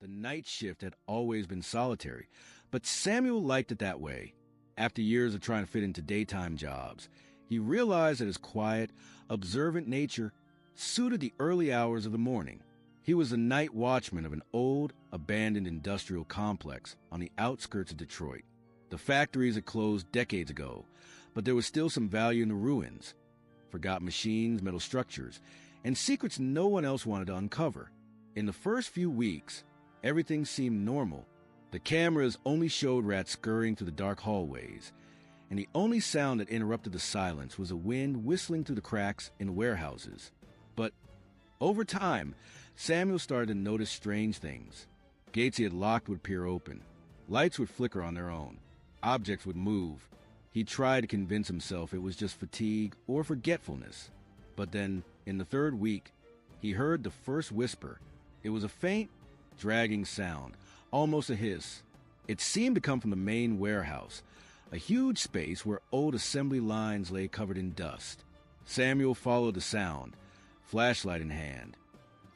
The night shift had always been solitary, but Samuel liked it that way. After years of trying to fit into daytime jobs, he realized that his quiet, observant nature suited the early hours of the morning. He was the night watchman of an old, abandoned industrial complex on the outskirts of Detroit. The factories had closed decades ago, but there was still some value in the ruins. Forgotten machines, metal structures, and secrets no one else wanted to uncover. In the first few weeks, everything seemed normal. The cameras only showed rats scurrying through the dark hallways, and the only sound that interrupted the silence was a wind whistling through the cracks in warehouses. But over time, Samuel started to notice strange things. Gates he had locked would peer open. Lights would flicker on their own. Objects would move. He tried to convince himself it was just fatigue or forgetfulness. But then, in the third week, he heard the first whisper. It was a faint, dragging sound, almost a hiss. It seemed to come from the main warehouse, a huge space where old assembly lines lay covered in dust. Samuel followed the sound, flashlight in hand.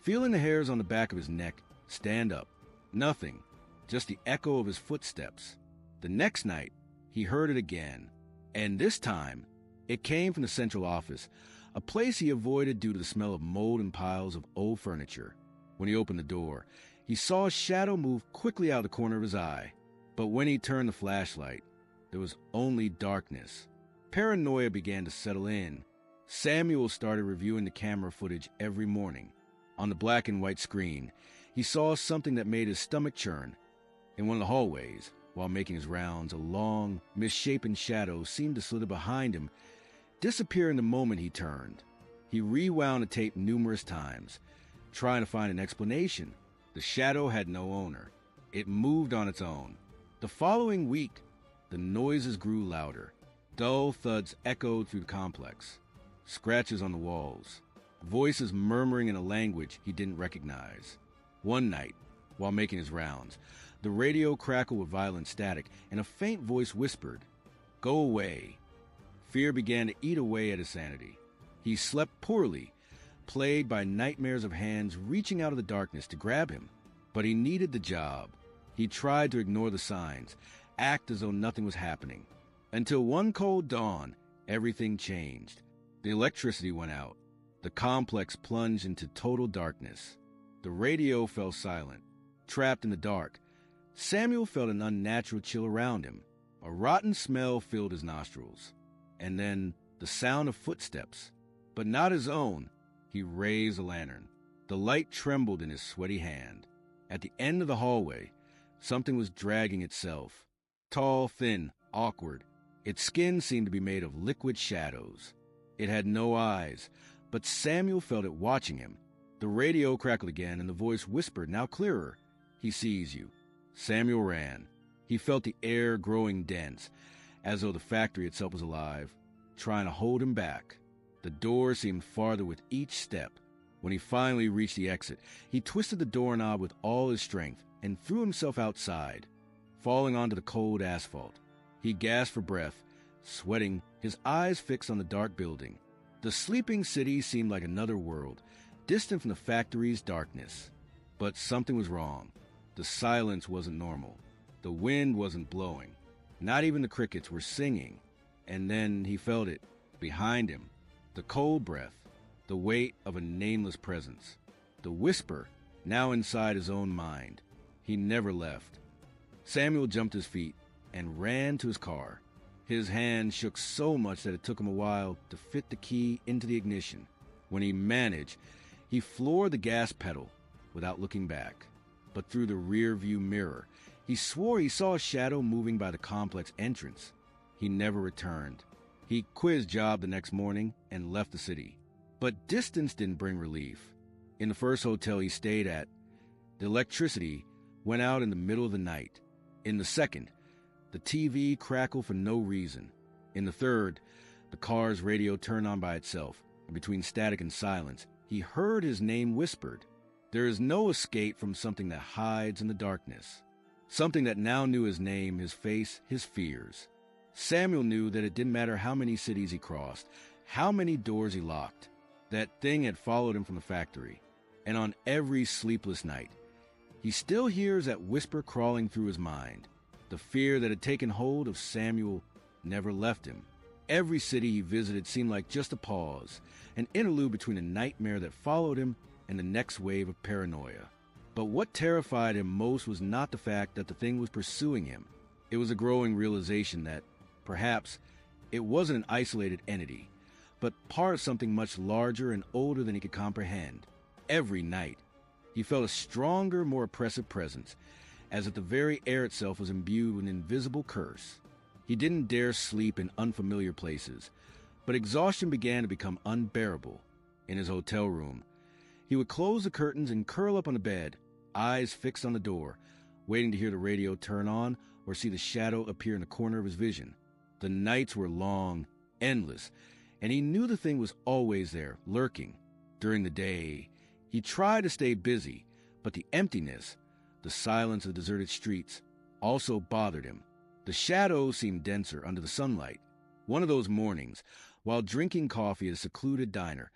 Feeling the hairs on the back of his neck stand up. Nothing, just the echo of his footsteps. The next night, he heard it again, and this time, it came from the central office, a place he avoided due to the smell of mold and piles of old furniture. When he opened the door, he saw a shadow move quickly out of the corner of his eye. But when he turned the flashlight, there was only darkness. Paranoia began to settle in. Samuel started reviewing the camera footage every morning. On the black and white screen, he saw something that made his stomach churn. In one of the hallways, while making his rounds, a long, misshapen shadow seemed to slither behind him, disappearing the moment he turned. He rewound the tape numerous times, trying to find an explanation. The shadow had no owner. It moved on its own. The following week, the noises grew louder. Dull thuds echoed through the complex. Scratches on the walls. Voices murmuring in a language he didn't recognize. One night, while making his rounds, the radio crackled with violent static, and a faint voice whispered, "Go away." Fear began to eat away at his sanity. He slept poorly, plagued by nightmares of hands reaching out of the darkness to grab him. But he needed the job. He tried to ignore the signs, act as though nothing was happening. Until one cold dawn, everything changed. The electricity went out. The complex plunged into total darkness. The radio fell silent. Trapped in the dark, Samuel felt an unnatural chill around him. A rotten smell filled his nostrils. And then the sound of footsteps. But not his own. He raised a lantern. The light trembled in his sweaty hand. At the end of the hallway, something was dragging itself. Tall, thin, awkward. Its skin seemed to be made of liquid shadows. It had no eyes, but Samuel felt it watching him. The radio crackled again, and the voice whispered, now clearer, "He sees you." Samuel ran. He felt the air growing dense, as though the factory itself was alive, trying to hold him back. The door seemed farther with each step. When he finally reached the exit, he twisted the doorknob with all his strength and threw himself outside, falling onto the cold asphalt. He gasped for breath, sweating, his eyes fixed on the dark building. The sleeping city seemed like another world, distant from the factory's darkness. But something was wrong. The silence wasn't normal. The wind wasn't blowing. Not even the crickets were singing. And then he felt it, behind him. The cold breath, the weight of a nameless presence. The whisper, now inside his own mind. He never left. Samuel jumped to his feet and ran to his car. His hand shook so much that it took him a while to fit the key into the ignition. When he managed, he floored the gas pedal without looking back. But through the rear-view mirror, he swore he saw a shadow moving by the complex entrance. He never returned. He quit his job the next morning and left the city. But distance didn't bring relief. In the first hotel he stayed at, the electricity went out in the middle of the night. In the second, the TV crackled for no reason. In the third, the car's radio turned on by itself, and between static and silence, he heard his name whispered. There is no escape from something that hides in the darkness. Something that now knew his name, his face, his fears. Samuel knew that it didn't matter how many cities he crossed, how many doors he locked. That thing had followed him from the factory. And on every sleepless night, He still hears that whisper crawling through his mind. The fear that had taken hold of Samuel never left him. Every city he visited seemed like just a pause, an interlude between a nightmare that followed him and the next wave of paranoia. But what terrified him most was not the fact that the thing was pursuing him. It was a growing realization that, perhaps, it wasn't an isolated entity, but part of something much larger and older than he could comprehend. Every night, he felt a stronger, more oppressive presence, as if the very air itself was imbued with an invisible curse. He didn't dare sleep in unfamiliar places, but exhaustion began to become unbearable. In his hotel room, he would close the curtains and curl up on the bed, eyes fixed on the door, waiting to hear the radio turn on or see the shadow appear in the corner of his vision. The nights were long, endless, and he knew the thing was always there, lurking. During the day, he tried to stay busy, but the emptiness, the silence of the deserted streets, also bothered him. The shadows seemed denser under the sunlight. One of those mornings, while drinking coffee at a secluded diner,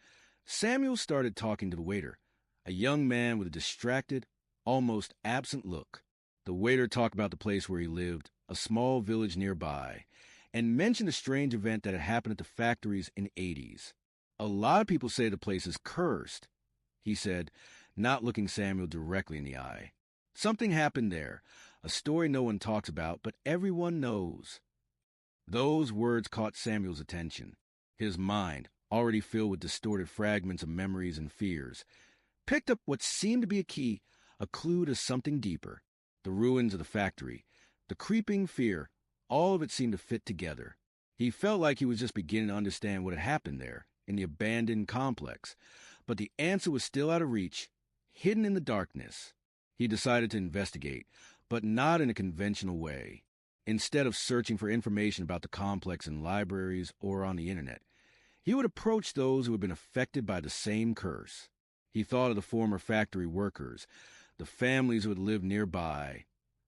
Samuel started talking to the waiter, a young man with a distracted, almost absent look. The waiter talked about the place where he lived, a small village nearby, and mentioned a strange event that had happened at the factories in the 80s. A lot of people say the place is cursed, he said, not looking Samuel directly in the eye. Something happened there, a story no one talks about, but everyone knows. Those words caught Samuel's attention. His mind, already filled with distorted fragments of memories and fears, picked up what seemed to be a key, a clue to something deeper. The ruins of the factory, the creeping fear, all of it seemed to fit together. He felt like he was just beginning to understand what had happened there, in the abandoned complex, but the answer was still out of reach, hidden in the darkness. He decided to investigate, but not in a conventional way. Instead of searching for information about the complex in libraries or on the internet, he would approach those who had been affected by the same curse. He thought of the former factory workers, the families who had lived nearby,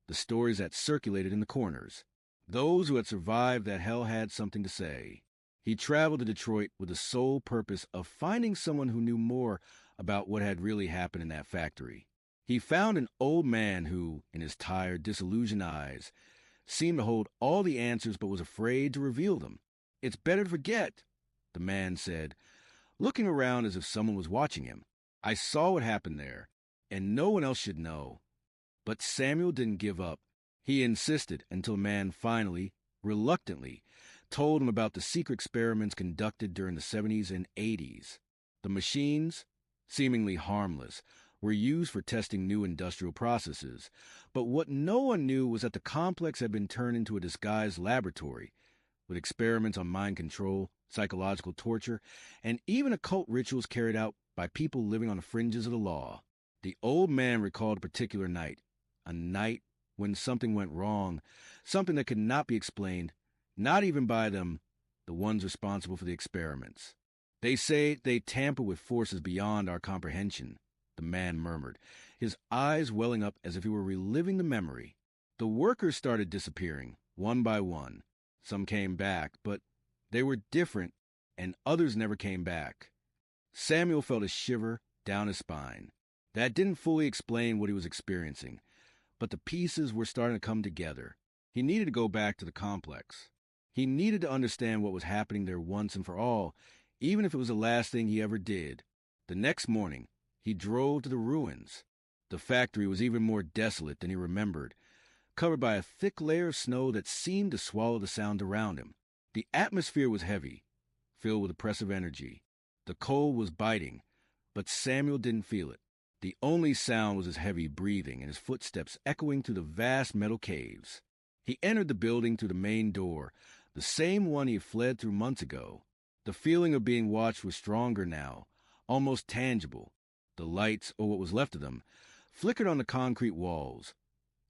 the stories that circulated in the corners. Those who had survived that hell had something to say. He traveled to Detroit with the sole purpose of finding someone who knew more about what had really happened in that factory. He found an old man who, in his tired, disillusioned eyes, seemed to hold all the answers but was afraid to reveal them. "It's better to forget," the man said, looking around as if someone was watching him. "I saw what happened there, and no one else should know." But Samuel didn't give up. He insisted until the man finally, reluctantly, told him about the secret experiments conducted during the 70s and 80s. The machines, seemingly harmless, were used for testing new industrial processes, but what no one knew was that the complex had been turned into a disguised laboratory, with experiments on mind control, psychological torture, and even occult rituals carried out by people living on the fringes of the law. The old man recalled a particular night, a night when something went wrong, something that could not be explained, not even by them, the ones responsible for the experiments. "They say they tamper with forces beyond our comprehension," the man murmured, his eyes welling up as if he were reliving the memory. The workers started disappearing, one by one. Some came back, but they were different, and others never came back. Samuel felt a shiver down his spine. That didn't fully explain what he was experiencing, but the pieces were starting to come together. He needed to go back to the complex. He needed to understand what was happening there once and for all, even if it was the last thing he ever did. The next morning, he drove to the ruins. The factory was even more desolate than he remembered, covered by a thick layer of snow that seemed to swallow the sound around him. The atmosphere was heavy, filled with oppressive energy. The cold was biting, but Samuel didn't feel it. The only sound was his heavy breathing and his footsteps echoing through the vast metal caves. He entered the building through the main door, the same one he had fled through months ago. The feeling of being watched was stronger now, almost tangible. The lights, or what was left of them, flickered on the concrete walls,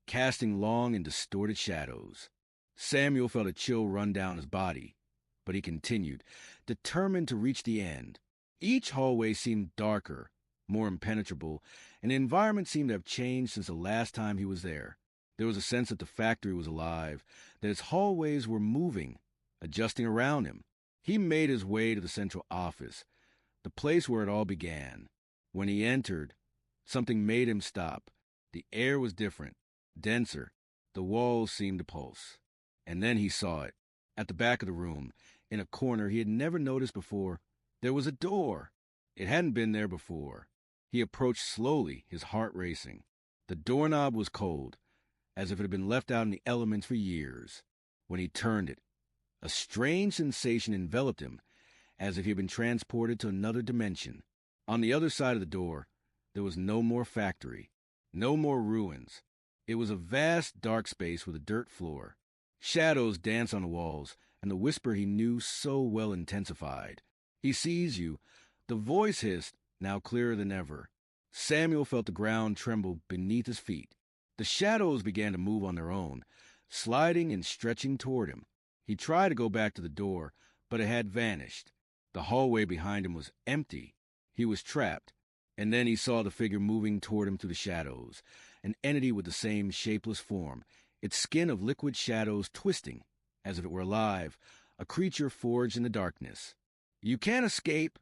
casting long and distorted shadows. Samuel felt a chill run down his body, but he continued, determined to reach the end. Each hallway seemed darker, more impenetrable, and the environment seemed to have changed since the last time he was there. There was a sense that the factory was alive, that its hallways were moving, adjusting around him. He made his way to the central office, the place where it all began. When he entered, something made him stop. The air was different, denser. The walls seemed to pulse. And then he saw it. At the back of the room, in a corner he had never noticed before, there was a door. It hadn't been there before. He approached slowly, his heart racing. The doorknob was cold, as if it had been left out in the elements for years. When he turned it, a strange sensation enveloped him, as if he had been transported to another dimension. On the other side of the door, there was no more factory, no more ruins. It was a vast, dark space with a dirt floor. Shadows danced on the walls, and the whisper he knew so well intensified. "He sees you." The voice hissed, now clearer than ever. Samuel felt the ground tremble beneath his feet. The shadows began to move on their own, sliding and stretching toward him. He tried to go back to the door, but it had vanished. The hallway behind him was empty. He was trapped. And then he saw the figure moving toward him through the shadows, an entity with the same shapeless form, its skin of liquid shadows twisting, as if it were alive, a creature forged in the darkness. "You can't escape,"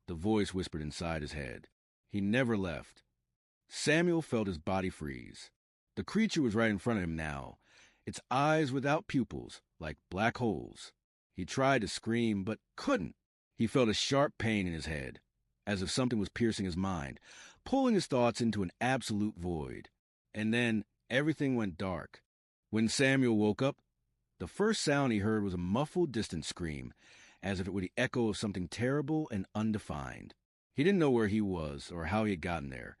the voice whispered inside his head. He never left. Samuel felt his body freeze. The creature was right in front of him now, its eyes without pupils, like black holes. He tried to scream, but couldn't. He felt a sharp pain in his head, as if something was piercing his mind, pulling his thoughts into an absolute void. And then everything went dark. When Samuel woke up, the first sound he heard was a muffled, distant scream, as if it were the echo of something terrible and undefined. He didn't know where he was or how he had gotten there,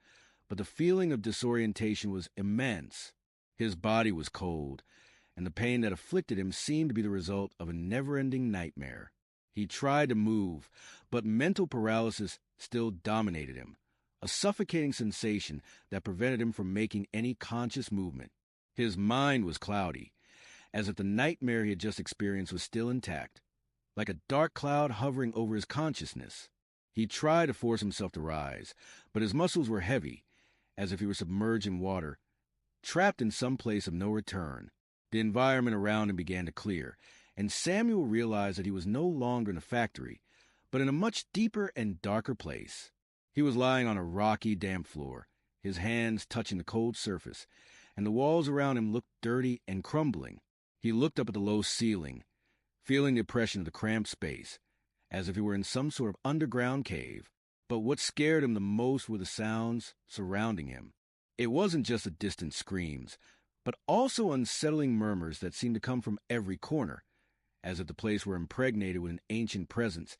but the feeling of disorientation was immense. His body was cold, and the pain that afflicted him seemed to be the result of a never-ending nightmare. He tried to move, but mental paralysis still dominated him, a suffocating sensation that prevented him from making any conscious movement. His mind was cloudy, as if the nightmare he had just experienced was still intact, like a dark cloud hovering over his consciousness. He tried to force himself to rise, but his muscles were heavy, as if he were submerged in water, trapped in some place of no return. The environment around him began to clear, and Samuel realized that he was no longer in a factory, but in a much deeper and darker place. He was lying on a rocky, damp floor, his hands touching the cold surface, and the walls around him looked dirty and crumbling. He looked up at the low ceiling, feeling the oppression of the cramped space, as if he were in some sort of underground cave. But what scared him the most were the sounds surrounding him. It wasn't just the distant screams, but also unsettling murmurs that seemed to come from every corner, as if the place were impregnated with an ancient presence,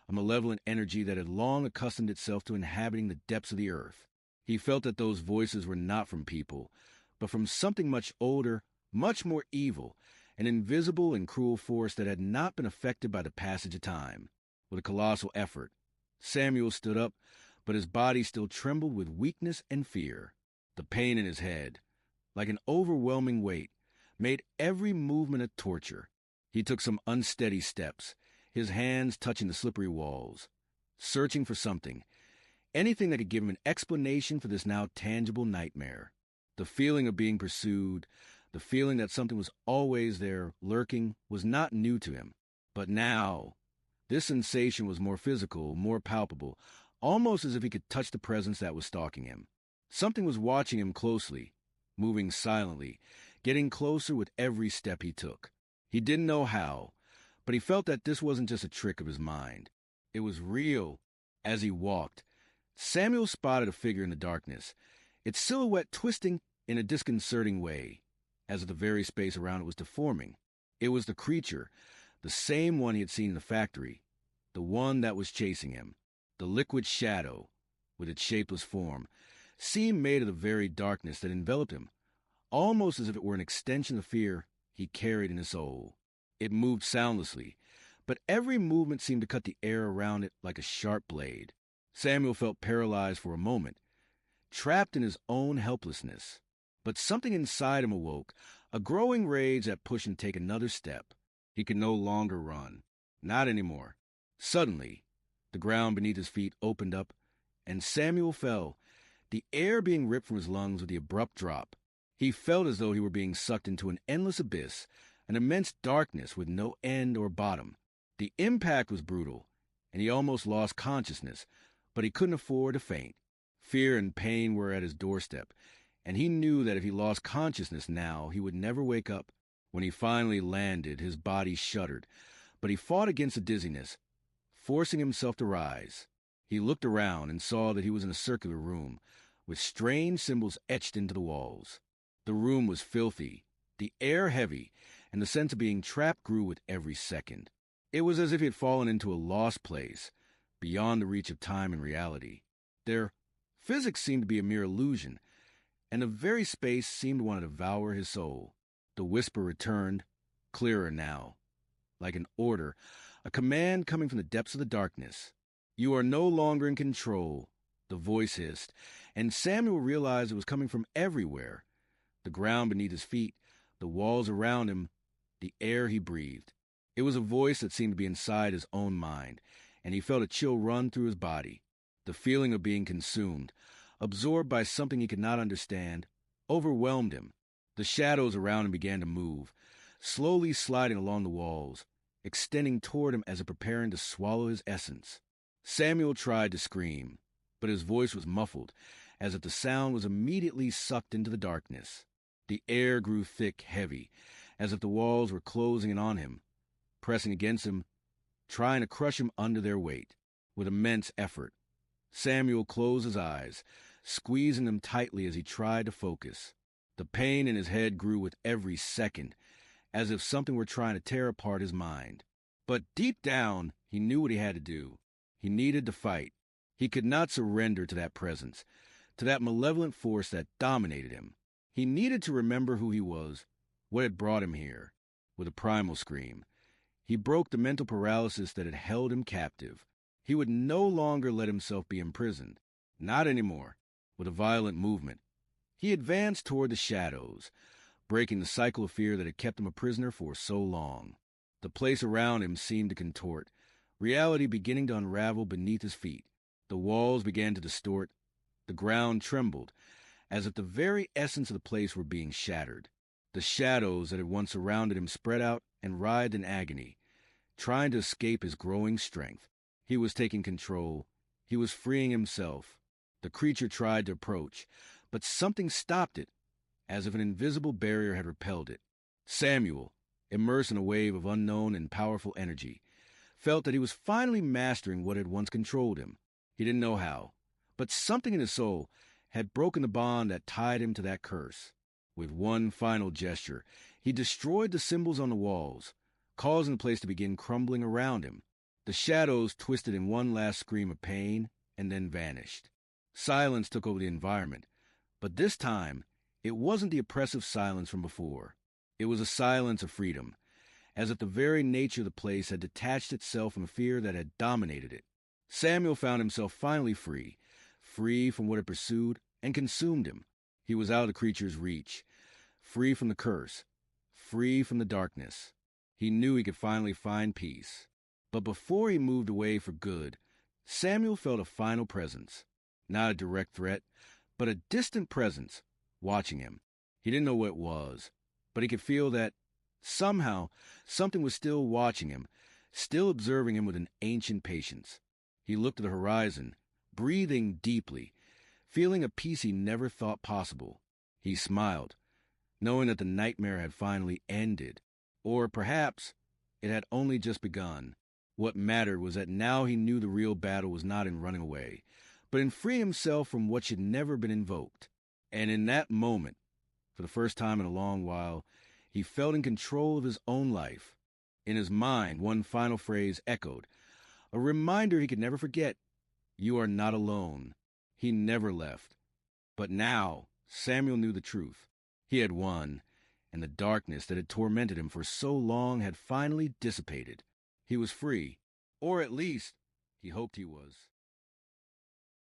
a malevolent energy that had long accustomed itself to inhabiting the depths of the earth. He felt that those voices were not from people, but from something much older, much more evil, an invisible and cruel force that had not been affected by the passage of time. With a colossal effort, Samuel stood up, but his body still trembled with weakness and fear. The pain in his head, like an overwhelming weight, made every movement a torture. He took some unsteady steps, his hands touching the slippery walls, searching for something, anything that could give him an explanation for this now tangible nightmare. The feeling of being pursued, the feeling that something was always there, lurking, was not new to him. But now, this sensation was more physical, more palpable, almost as if he could touch the presence that was stalking him. Something was watching him closely, moving silently, getting closer with every step he took. He didn't know how, but he felt that this wasn't just a trick of his mind. It was real. As he walked, Samuel spotted a figure in the darkness, its silhouette twisting in a disconcerting way, as if the very space around it was deforming. It was the creature, the same one he had seen in the factory, the one that was chasing him. The liquid shadow, with its shapeless form, seemed made of the very darkness that enveloped him, almost as if it were an extension of fear he carried in his soul. It moved soundlessly, but every movement seemed to cut the air around it like a sharp blade. Samuel felt paralyzed for a moment, trapped in his own helplessness. But something inside him awoke, a growing rage that pushed him to take another step. He could no longer run. Not anymore. Suddenly, the ground beneath his feet opened up, and Samuel fell, the air being ripped from his lungs with the abrupt drop. He felt as though he were being sucked into an endless abyss, an immense darkness with no end or bottom. The impact was brutal, and he almost lost consciousness, but he couldn't afford to faint. Fear and pain were at his doorstep, and he knew that if he lost consciousness now, he would never wake up. When he finally landed, his body shuddered, but he fought against the dizziness, forcing himself to rise. He looked around and saw that he was in a circular room, with strange symbols etched into the walls. The room was filthy, the air heavy, and the sense of being trapped grew with every second. It was as if he had fallen into a lost place, beyond the reach of time and reality. Their physics seemed to be a mere illusion, and the very space seemed to want to devour his soul. The whisper returned, clearer now, like an order, a command coming from the depths of the darkness. "You are no longer in control," the voice hissed, and Samuel realized it was coming from everywhere. The ground beneath his feet, the walls around him, the air he breathed. It was a voice that seemed to be inside his own mind, and he felt a chill run through his body. The feeling of being consumed, absorbed by something he could not understand, overwhelmed him. The shadows around him began to move, slowly sliding along the walls, extending toward him as if preparing to swallow his essence. Samuel tried to scream, but his voice was muffled, as if the sound was immediately sucked into the darkness. The air grew thick, heavy, as if the walls were closing in on him, pressing against him, trying to crush him under their weight. With immense effort, Samuel closed his eyes, squeezing them tightly as he tried to focus. The pain in his head grew with every second, as if something were trying to tear apart his mind. But deep down, he knew what he had to do. He needed to fight. He could not surrender to that presence, to that malevolent force that dominated him. He needed to remember who he was, what had brought him here. With a primal scream, he broke the mental paralysis that had held him captive. He would no longer let himself be imprisoned. Not anymore. With a violent movement, he advanced toward the shadows, breaking the cycle of fear that had kept him a prisoner for so long. The place around him seemed to contort, reality beginning to unravel beneath his feet. The walls began to distort. The ground trembled, as if the very essence of the place were being shattered. The shadows that had once surrounded him spread out and writhed in agony, trying to escape his growing strength. He was taking control. He was freeing himself. The creature tried to approach, but something stopped it, as if an invisible barrier had repelled it. Samuel, immersed in a wave of unknown and powerful energy, felt that he was finally mastering what had once controlled him. He didn't know how, but something in his soul had broken the bond that tied him to that curse. With one final gesture, he destroyed the symbols on the walls, causing the place to begin crumbling around him. The shadows twisted in one last scream of pain and then vanished. Silence took over the environment, but this time, it wasn't the oppressive silence from before. It was a silence of freedom, as if the very nature of the place had detached itself from fear that had dominated it. Samuel found himself finally free from what had pursued and consumed him. He was out of the creature's reach, free from the curse, free from the darkness. He knew he could finally find peace. But before he moved away for good, Samuel felt a final presence. Not a direct threat, but a distant presence, watching him. He didn't know what it was, but he could feel that, somehow, something was still watching him, still observing him with an ancient patience. He looked at the horizon, breathing deeply, feeling a peace he never thought possible. He smiled, knowing that the nightmare had finally ended, or perhaps it had only just begun. What mattered was that now he knew the real battle was not in running away, but in freeing himself from what should never been invoked. And in that moment, for the first time in a long while, he felt in control of his own life. In his mind, one final phrase echoed, a reminder he could never forget. You are not alone. He never left. But now, Samuel knew the truth. He had won, and the darkness that had tormented him for so long had finally dissipated. He was free, or at least, he hoped he was.